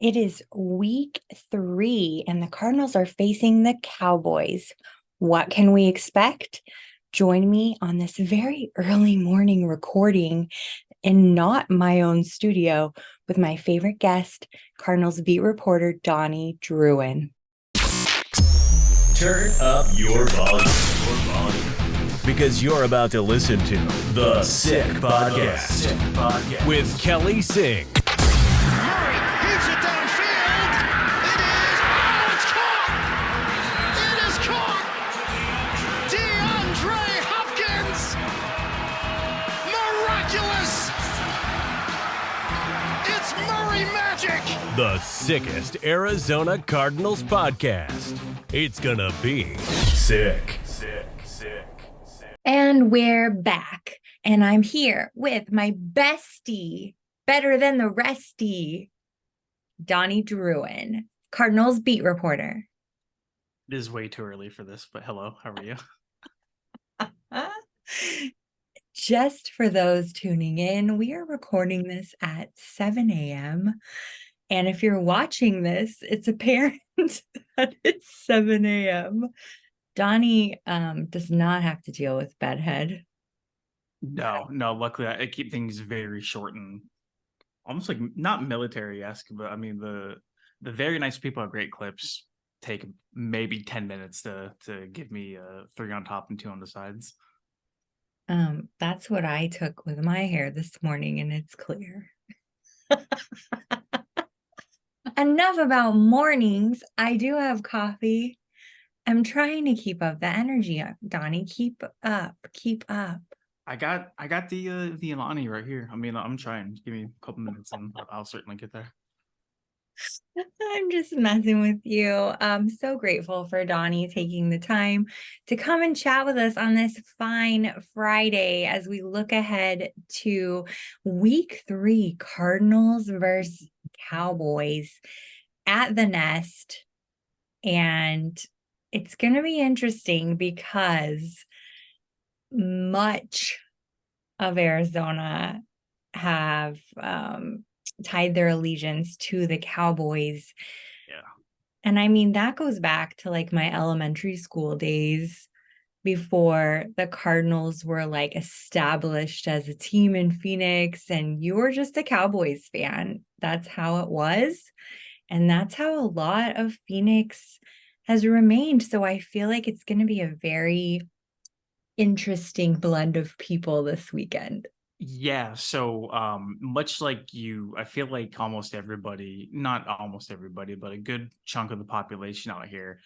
It is week 3, and the Cardinals are facing the Cowboys. What can we expect? Join me on this very early morning recording in not my own studio with my favorite guest, Cardinals beat reporter Donnie Druin. Turn up your volume. Because you're about to listen to The Sick Podcast with Kelly Singh. Murray heaves it downfield. It is. Oh, it's caught. It is caught. DeAndre Hopkins. Miraculous. It's Murray magic. The sickest Arizona Cardinals podcast. It's gonna be sick. And we're back. And I'm here with my bestie, better than the restie, Donnie Druin, Cardinals beat reporter. It is way too early for this, but hello, how are you? Just for those tuning in, we are recording this at 7 a.m. And if you're watching this, it's apparent that it's 7 a.m. Donnie does not have to deal with bedhead. No, luckily I keep things very short and almost like not military-esque, but I mean the very nice people at Great Clips take maybe 10 minutes to give me 3 on top and 2 on the sides. That's what I took with my hair this morning, and it's clear. Enough about mornings. I do have coffee. I'm trying to keep up the energy, Donnie. Keep up. I got the Ilani right here. I mean, I'm trying. Give me a couple minutes and I'll certainly get there. I'm just messing with you. I'm so grateful for Donnie taking the time to come and chat with us on this fine Friday as we look ahead to week 3, Cardinals versus Cowboys at the Nest. And it's going to be interesting because much of Arizona have tied their allegiance to the Cowboys. Yeah. And I mean, that goes back to like my elementary school days before the Cardinals were like established as a team in Phoenix and you were just a Cowboys fan. That's how it was. And that's how a lot of Phoenix has remained. So I feel like it's going to be a very interesting blend of people this weekend. Yeah, so much like you, I feel like almost everybody, not almost everybody, but a good chunk of the population out here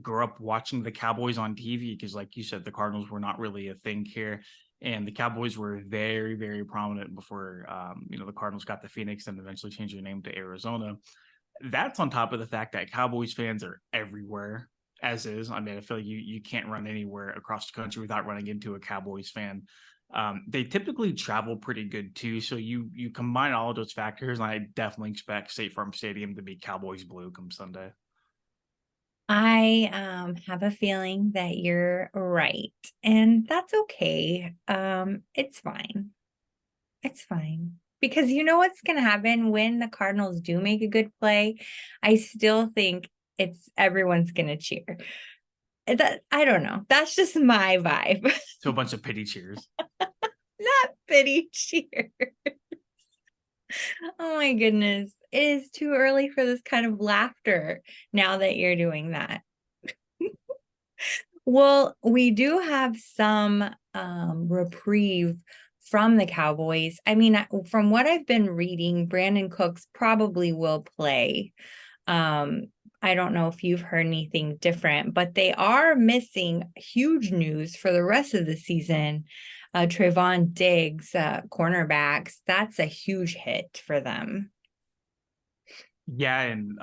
grew up watching the Cowboys on TV because like you said, the Cardinals were not really a thing here. And the Cowboys were very, very prominent before the Cardinals got to Phoenix and eventually changed their name to Arizona. That's on top of the fact that Cowboys fans are everywhere, as is. I mean, I feel like you can't run anywhere across the country without running into a Cowboys fan. They typically travel pretty good too. So you combine all of those factors, and I definitely expect State Farm Stadium to be Cowboys blue come Sunday. I have a feeling that you're right, and that's okay. It's fine. It's fine. Because you know what's going to happen when the Cardinals do make a good play? I still think everyone's going to cheer. I don't know. That's just my vibe. So a bunch of pity cheers. Not pity cheers. Oh my goodness. It is too early for this kind of laughter now that you're doing that. Well, we do have some reprieve from the Cowboys. I mean, from what I've been reading, Brandon Cooks probably will play. I don't know if you've heard anything different, but they are missing huge news for the rest of the season. Trayvon Diggs, cornerbacks, that's a huge hit for them. Yeah, and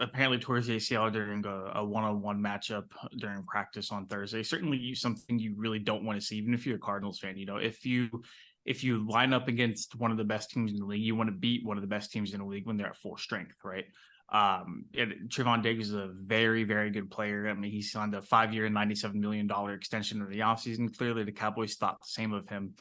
apparently towards the ACL during a one-on-one matchup during practice on Thursday, certainly something you really don't want to see, even if you're a Cardinals fan. If you line up against one of the best teams in the league, you want to beat one of the best teams in the league when they're at full strength, right? Trayvon Diggs is a very, very good player. I mean, he signed a 5-year, $97 million extension in the offseason. Clearly, the Cowboys thought the same of him.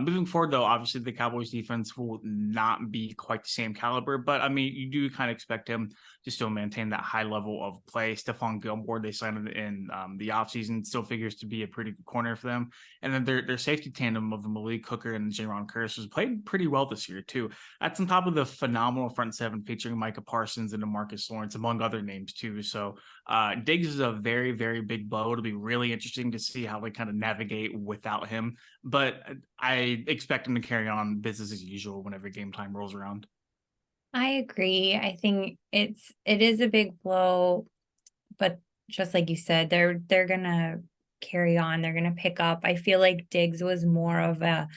Moving forward, though, obviously the Cowboys defense will not be quite the same caliber, but I mean, you do kind of expect him to still maintain that high level of play. Stephon Gilmore, they signed in the offseason, still figures to be a pretty good corner for them. And then their safety tandem of Malik Hooker and Jaron Curse has played pretty well this year, too. That's on top of the phenomenal front seven featuring Micah Parsons and DeMarcus Lawrence, among other names, too. So Diggs is a very, very big blow. It'll be really interesting to see how they kind of navigate without him. But I expect him to carry on business as usual whenever game time rolls around. I agree. I think it is a big blow, but just like you said, they're gonna carry on. They're gonna pick up. I feel like Diggs was more of a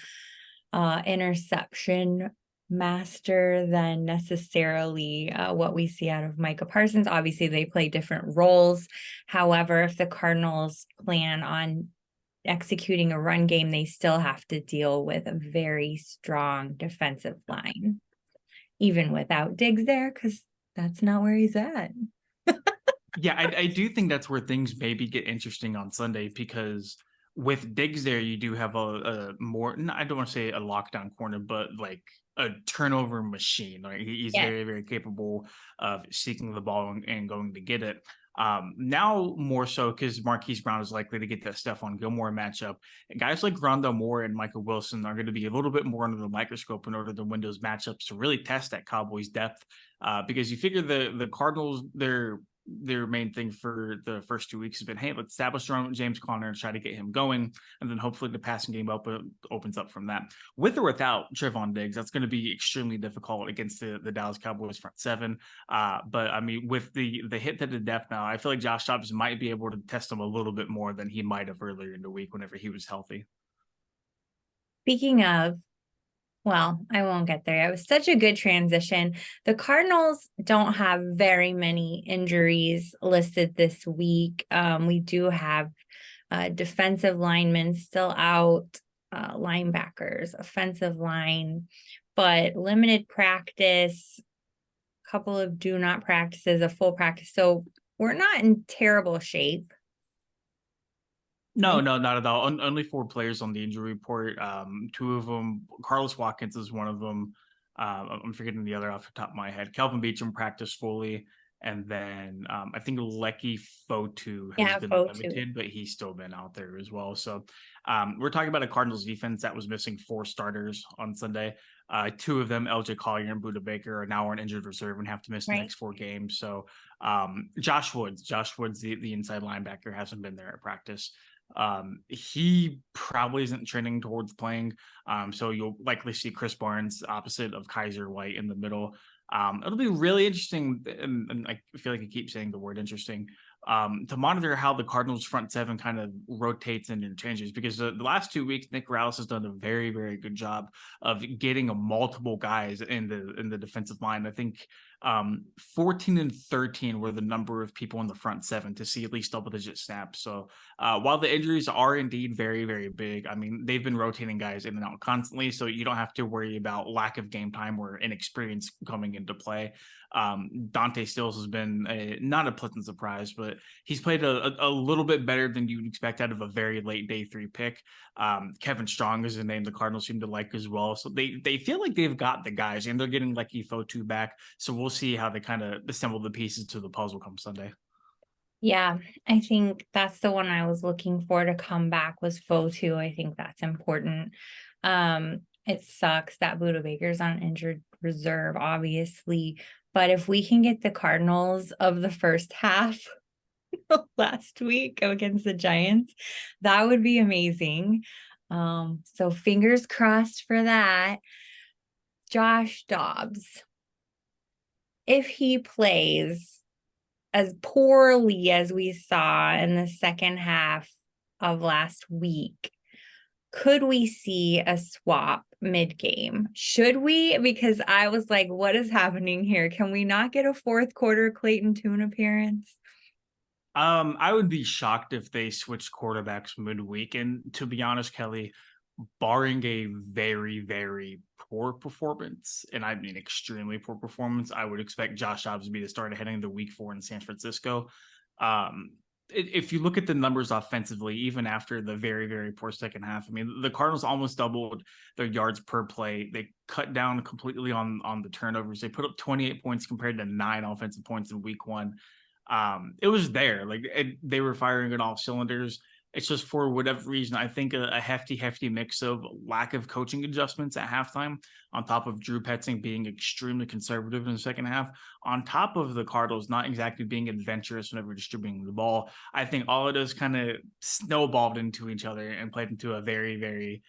interception master than necessarily what we see out of Micah Parsons. Obviously, they play different roles. However, if the Cardinals plan on executing a run game, they still have to deal with a very strong defensive line, even without Diggs there, because that's not where he's at. Yeah, I do think that's where things maybe get interesting on Sunday because with Diggs there, you do have a more, I don't want to say a lockdown corner, but like a turnover machine. Like he's Yes. very, very capable of seeking the ball and going to get it. Now more so because Marquise Brown is likely to get that Stephon Gilmore matchup. Guys like Rondo Moore and Michael Wilson are going to be a little bit more under the microscope in order to win those matchups to really test that Cowboys depth. Because you figure the Cardinals, their main thing for the first 2 weeks has been, hey, let's establish our own James Conner and try to get him going. And then hopefully the passing game opens up from that. With or without Trevon Diggs, that's going to be extremely difficult against the Dallas Cowboys front seven. But I mean, with the hit to the depth now, I feel like Josh Dobbs might be able to test him a little bit more than he might have earlier in the week whenever he was healthy. Speaking of, well, I won't get there. It was such a good transition. The Cardinals don't have very many injuries listed this week. We do have defensive linemen still out, linebackers, offensive line, but limited practice, couple of do not practices, a full practice. So we're not in terrible shape. No, not at all. Only four players on the injury report. Two of them, Carlos Watkins is one of them. I'm forgetting the other off the top of my head. Kelvin Beachum practiced fully, and then I think Lecky Fotu has Yeah, been Fotu. limited, but he's still been out there as well. So we're talking about a Cardinals defense that was missing four starters on Sunday. Two of them, LJ Collier and Buda Baker, are now on injured reserve and have to miss the Right. next four games. So Josh Woods, the inside linebacker, hasn't been there at practice. He probably isn't trending towards playing. So you'll likely see Chris Barnes opposite of Kaiser White in the middle. It'll be really interesting, and I feel like I keep saying the word interesting, to monitor how the Cardinals front seven kind of rotates and interchanges, because the last 2 weeks, Nick Corrales has done a very, very good job of getting a multiple guys in the defensive line. I think 14 and 13 were the number of people in the front seven to see at least double digit snaps. So while the injuries are indeed very, very big, I mean, they've been rotating guys in and out constantly. So you don't have to worry about lack of game time or inexperience coming into play. Dante Stills has been not a pleasant surprise, but he's played a little bit better than you'd expect out of a very late day 3 pick. Kevin Strong is a name the Cardinals seem to like as well. So they feel like they've got the guys, and they're getting Lecky Fotu back. So we'll see how they kind of assemble the pieces to the puzzle come Sunday. Yeah, I think that's the one I was looking for to come back was Fotu. I think that's important. It sucks that Buda Baker's on injured reserve, obviously. But if we can get the Cardinals of the first half last week against the Giants, that would be amazing. So fingers crossed for that. Josh Dobbs, if he plays as poorly as we saw in the second half of last week, could we see a swap mid-game? Should we? Because I was like, what is happening here? Can we not get a fourth quarter Clayton Tune appearance? I would be shocked if they switched quarterbacks midweek. And to be honest, Kelly, barring a very, very poor performance, and I mean extremely poor performance, I would expect Josh Dobbs to be the starter heading into week 4 in San Francisco. if you look at the numbers offensively, even after the very, very poor second half, I mean, the Cardinals almost doubled their yards per play. They cut down completely on the turnovers. They put up 28 points compared to 9 offensive points in week 1. It was there. Like they were firing on all cylinders. It's just for whatever reason, I think a hefty mix of lack of coaching adjustments at halftime, on top of Drew Petzing being extremely conservative in the second half, on top of the Cardinals not exactly being adventurous whenever distributing the ball. I think all of those kind of snowballed into each other and played into a very, very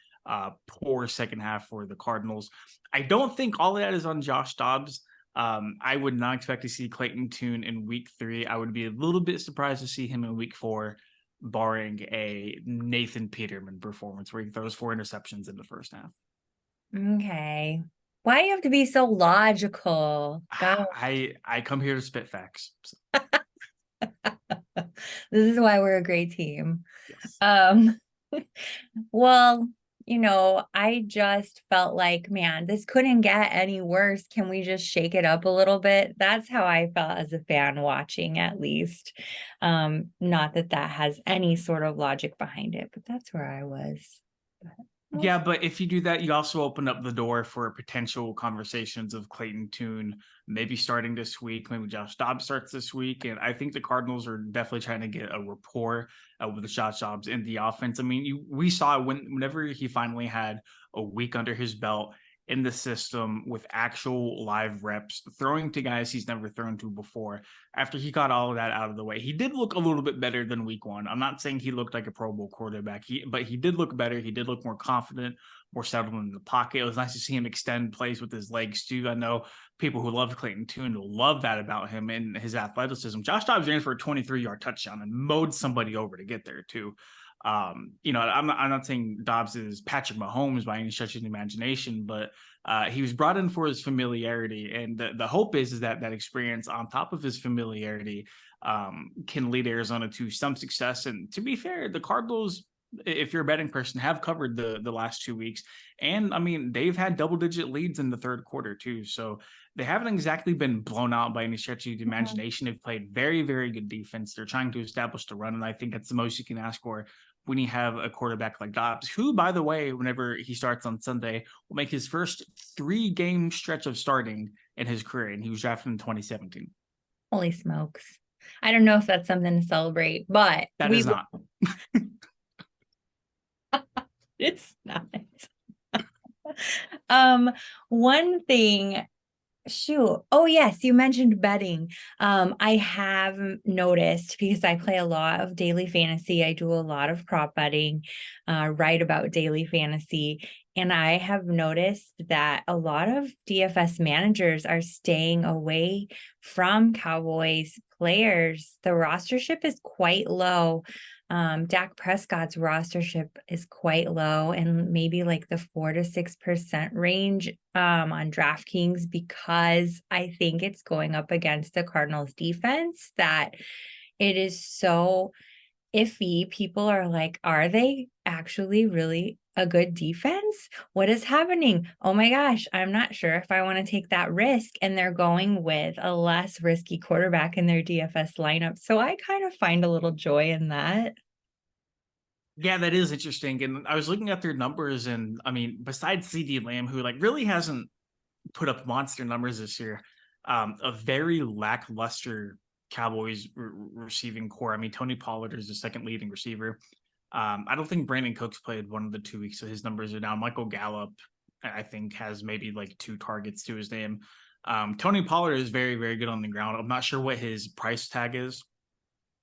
poor second half for the Cardinals. I don't think all of that is on Josh Dobbs. I would not expect to see Clayton Tune in week 3. I would be a little bit surprised to see him in week 4, barring a Nathan Peterman performance where he throws 4 interceptions in the first half. Okay. Why do you have to be so logical? God. I come here to spit facts. So, This is why we're a great team. yes. Well, I just felt like, man, this couldn't get any worse. Can we just shake it up a little bit? That's how I felt as a fan watching, at least. Not that that has any sort of logic behind it, but that's where I was. Yeah, but if you do that, you also open up the door for potential conversations of Clayton Tune maybe starting this week. Maybe Josh Dobbs starts this week. And I think the Cardinals are definitely trying to get a rapport with the Josh Dobbs in the offense. I mean, we saw whenever he finally had a week under his belt in the system with actual live reps, throwing to guys he's never thrown to before. After he got all of that out of the way, he did look a little bit better than week 1. I'm not saying he looked like a Pro Bowl quarterback, but he did look better. He did look more confident, more settled in the pocket. It was nice to see him extend plays with his legs too. I know people who love Clayton Tune will love that about him and his athleticism. Josh Dobbs ran for a 23-yard touchdown and mowed somebody over to get there too. I'm not saying Dobbs is Patrick Mahomes by any stretch of the imagination, but he was brought in for his familiarity, and the hope is that experience on top of his familiarity can lead Arizona to some success. And to be fair, the Cardinals, if you're a betting person, have covered the last 2 weeks, and I mean they've had double-digit leads in the third quarter too, so they haven't exactly been blown out by any stretch of the imagination. They've played very, very good defense. They're trying to establish the run, and I think that's the most you can ask for when you have a quarterback like Dobbs, who, by the way, whenever he starts on Sunday, will make his first 3-game stretch of starting in his career, and he was drafted in 2017. Holy smokes. I don't know if that's something to celebrate, but That is not. It's not. One thing. Shoot. Oh, yes. You mentioned betting. I have noticed, because I play a lot of daily fantasy. I do a lot of prop betting, write about daily fantasy. And I have noticed that a lot of DFS managers are staying away from Cowboys players. The rostership is quite low. Dak Prescott's rostership is quite low, and maybe like the 4 to 6% range on DraftKings, because I think it's going up against the Cardinals defense that it is so iffy. People are like, are they actually really a good defense? What is happening? Oh my gosh, I'm not sure if I want to take that risk. And they're going with a less risky quarterback in their DFS lineup. So I kind of find a little joy in that. Yeah, that is interesting. And I was looking at their numbers, and I mean, besides CD Lamb, who like really hasn't put up monster numbers this year, a very lackluster Cowboys receiving core. I mean, Tony Pollard is the second leading receiver. I don't think Brandon Cooks played one of the 2 weeks, so his numbers are down. Michael Gallup, I think, has maybe like 2 targets to his name. Tony Pollard is very, very good on the ground. I'm not sure what his price tag is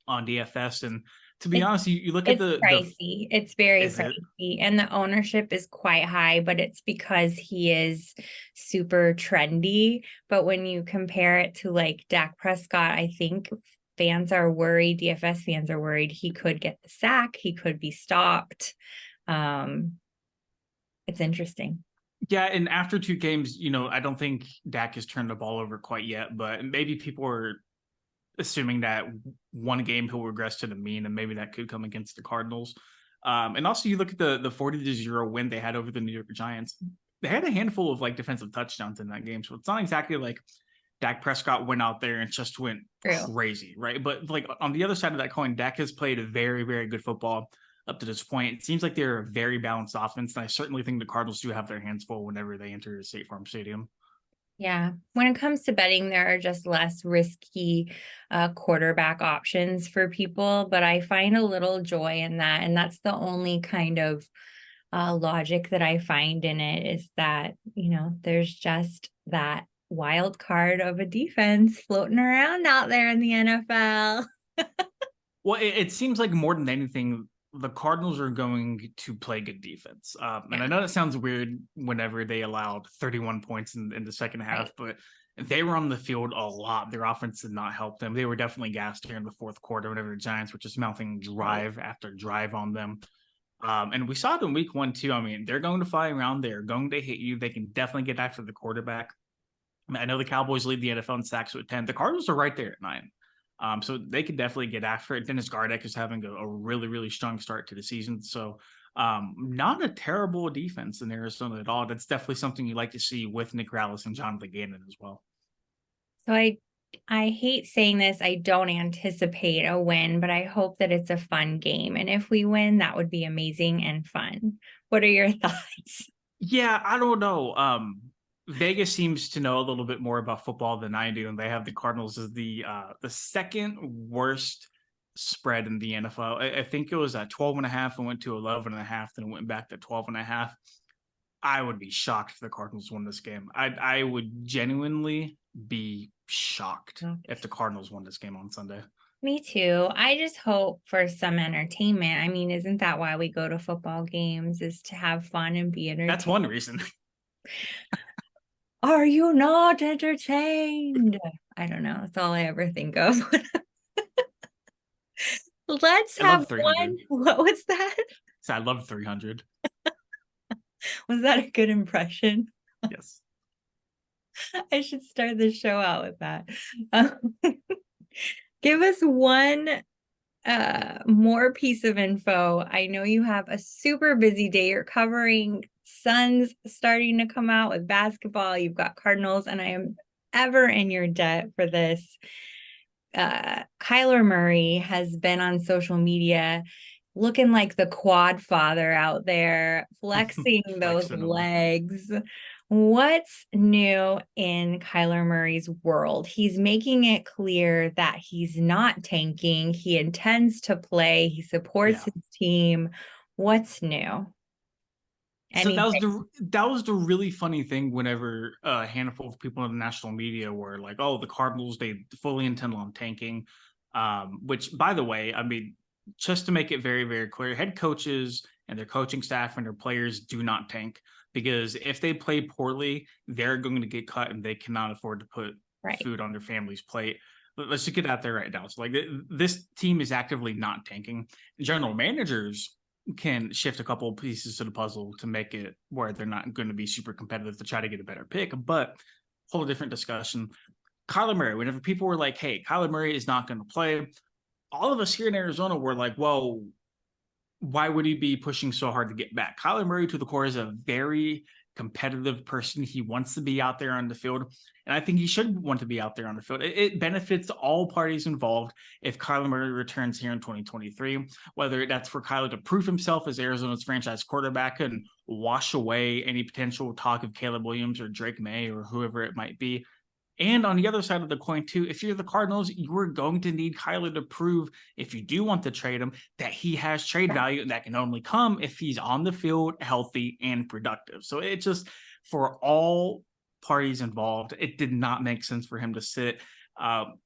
on DFS. And to be honest, you look at It's pricey. It's very pricey. And the ownership is quite high, but it's because he is super trendy. But when you compare it to like Dak Prescott, I think fans are worried, DFS fans are worried he could get the sack, he could be stopped. It's interesting. Yeah, and after 2 games, I don't think Dak has turned the ball over quite yet, but maybe people are assuming that one game he'll regress to the mean, and maybe that could come against the Cardinals. And also you look at the 40-0 win they had over the New York Giants. They had a handful of like defensive touchdowns in that game, so it's not exactly like Dak Prescott went out there and just went True. crazy, right? But like on the other side of that coin, Dak has played a very, very good football up to this point. It seems like they're a very balanced offense, and I certainly think the Cardinals do have their hands full whenever they enter State Farm Stadium. Yeah. When it comes to betting, there are just less risky quarterback options for people, but I find a little joy in that. And that's the only kind of logic that I find in it is that, there's just that wild card of a defense floating around out there in the NFL. Well, it seems like more than anything, the Cardinals are going to play good defense. And I Yeah, know that sounds weird whenever they allowed 31 points in the second half, right. but they were on the field a lot. Their offense did not help them. They were definitely gassed here in the fourth quarter whenever the Giants were just mounting Right. drive after drive on them. And we saw it in week 1 too. I mean, they're going to fly around. They're going to hit you. They can definitely get after the quarterback. I mean, I know the Cowboys lead the NFL in sacks with 10. The Cardinals are right there at 9. So they could definitely get after it. Dennis Gardeck is having a really, really strong start to the season. So not a terrible defense in Arizona at all. That's definitely something you like to see with Nick Rallis and Jonathan Gannon as well. So I hate saying this. I don't anticipate a win, but I hope that it's a fun game. And if we win, that would be amazing and fun. What are your thoughts? Yeah, I don't know. Vegas seems to know a little bit more about football than I do, and they have the Cardinals as the second worst spread in the NFL. I think it was at 12 and a half and went to 11 and a half, then it went back to 12 and a half. I would be shocked if the Cardinals won this game. I would genuinely be shocked if the Cardinals won this game on Sunday. Me too. I just hope for some entertainment. I mean, isn't that why we go to football games, is to have fun and be That's entertained? one reason. Are you not entertained? I don't know. That's all I ever think of. Let's I have love one. 300. What was that? So I love 300. Was that a good impression? Yes. I should start the show out with that. Um, give us one more piece of info. I know you have a super busy day. You're covering Suns starting to come out with basketball. You've got Cardinals, and I am ever in your debt for this. Kyler Murray has been on social media looking like the quad father out there, flexing those Flexing them. legs. What's new in Kyler Murray's world? He's making it clear that he's not tanking. He intends to play. He supports Yeah. his team. What's new? So that was Anything? the really funny thing whenever a handful of people in the national media were like, "Oh, the Cardinals, they fully intend on tanking." Which, by the way, I mean, just to make it very, very clear, head coaches and their coaching staff and their players do not tank, because if they play poorly, they're going to get cut and they cannot afford to put Right. food on their family's plate. Let's just get out there right now. So, like, this team is actively not tanking. General managers can shift a couple of pieces to the puzzle to make it where they're not going to be super competitive to try to get a better pick. But whole different discussion. Kyler Murray, whenever people were like, "Hey, Kyler Murray is not going to play," all of us here in Arizona were like, "Well, why would he be pushing so hard to get back?" Kyler Murray, to the core, is a very competitive person. He wants to be out there on the field, and I think he should want to be out there on the field. It benefits all parties involved if Kyler Murray returns here in 2023, whether that's for Kyler to prove himself as Arizona's franchise quarterback and wash away any potential talk of Caleb Williams or Drake May or whoever it might be. And on the other side of the coin, too, if you're the Cardinals, you are going to need Kyler to prove, if you do want to trade him, that he has trade value, and that can only come if he's on the field, healthy, and productive. So it just, for all parties involved, it did not make sense for him to sit.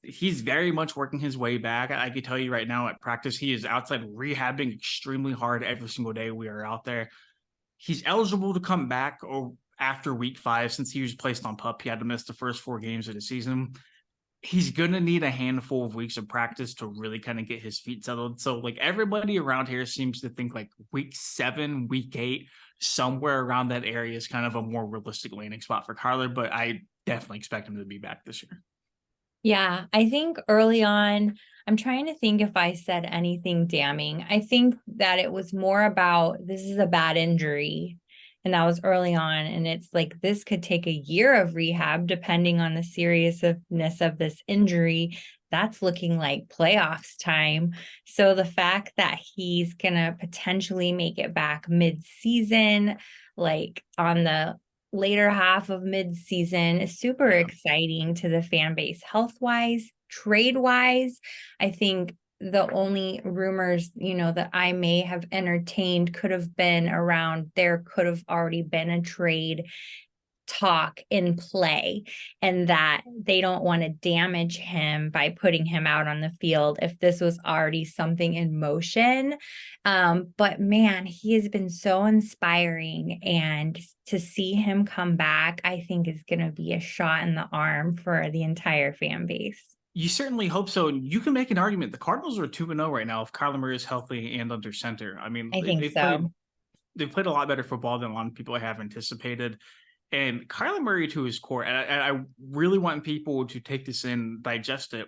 He's very much working his way back. I can tell you right now at practice, he is outside rehabbing extremely hard every single day we are out there. He's eligible to come back or after week 5, since he was placed on PUP. He had to miss the first 4 games of the season. He's going to need a handful of weeks of practice to really kind of get his feet settled. So, like, everybody around here seems to think like week 7, week 8, somewhere around that area is kind of a more realistic landing spot for Kyler, but I definitely expect him to be back this year. Yeah, I think early on, I'm trying to think if I said anything damning. I think that it was more about this is a bad injury. And that was early on. And it's like, this could take a year of rehab, depending on the seriousness of this injury. That's looking like playoffs time. So the fact that he's going to potentially make it back mid-season, like on the later half of mid-season, is super exciting to the fan base, health-wise, trade-wise. I think the only rumors, that I may have entertained could have been around, there could have already been a trade talk in play, and that they don't want to damage him by putting him out on the field if this was already something in motion. But man, he has been so inspiring, and to see him come back, I think is going to be a shot in the arm for the entire fan base. You certainly hope so. You can make an argument. The Cardinals are 2-0 right now if Kyler Murray is healthy and under center. I mean, I think so. They've played a lot better football than a lot of people have anticipated. And Kyler Murray, to his core, and I really want people to take this in, digest it.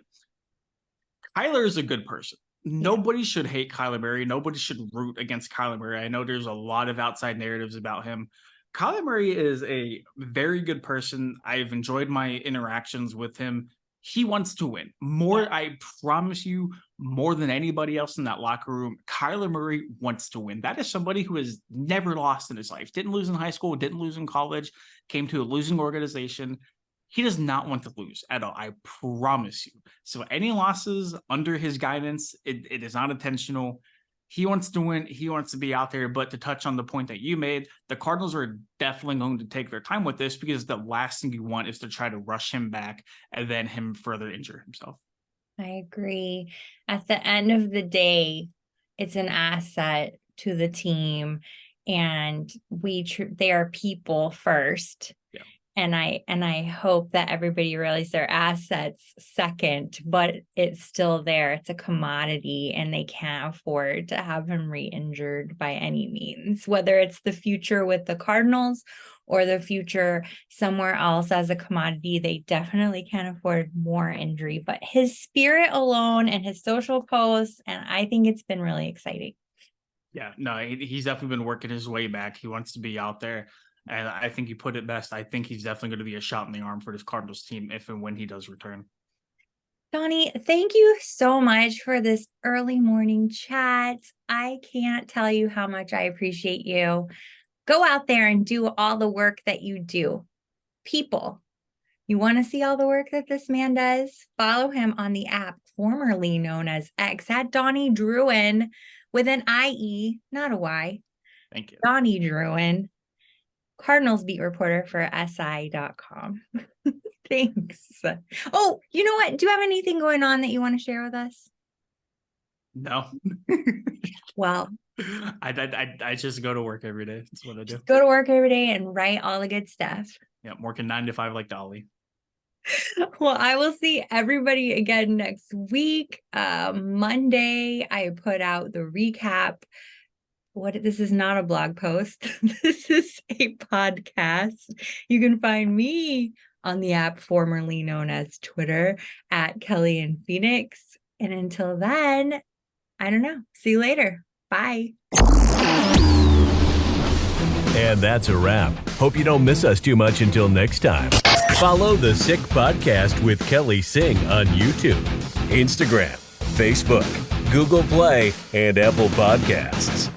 Kyler is a good person. Nobody should hate Kyler Murray. Nobody should root against Kyler Murray. I know there's a lot of outside narratives about him. Kyler Murray is a very good person. I've enjoyed my interactions with him. He wants to win more. I promise you, more than anybody else in that locker room, Kyler Murray wants to win. That is somebody who has never lost in his life. Didn't lose in high school, didn't lose in college, came to a losing organization. He does not want to lose at all. I promise you. So any losses under his guidance, it is not intentional. He wants to win. He wants to be out there. But to touch on the point that you made, the Cardinals are definitely going to take their time with this, because the last thing you want is to try to rush him back and then him further injure himself. I agree. At the end of the day, it's an asset to the team, and they are people first. Yeah. And I hope that everybody realizes their assets second, but it's still there. It's a commodity, and they can't afford to have him re-injured by any means, whether it's the future with the Cardinals or the future somewhere else as a commodity. They definitely can't afford more injury, but his spirit alone and his social posts, and I think it's been really exciting. Yeah, no, he's definitely been working his way back. He wants to be out there. And I think you put it best. I think he's definitely going to be a shot in the arm for this Cardinals team if and when he does return. Donnie, thank you so much for this early morning chat. I can't tell you how much I appreciate you. Go out there and do all the work that you do. People, you want to see all the work that this man does? Follow him on the app formerly known as X at Donnie Druin with an IE, not a Y. Thank you. Donnie Druin, Cardinals beat reporter for SI.com. Thanks. Oh, you know what? Do you have anything going on that you want to share with us? No. Well, I just go to work every day. That's what I do. Go to work every day and write all the good stuff. Yeah, I'm working 9 to 5 like Dolly. Well, I will see everybody again next week. Monday, I put out the recap. This is not a blog post. This is a podcast. You can find me on the app formerly known as Twitter at Kelly in Phoenix. And until then, I don't know. See you later. Bye. And that's a wrap. Hope you don't miss us too much until next time. Follow The Sick Podcast with Kelly Singh on YouTube, Instagram, Facebook, Google Play, and Apple Podcasts.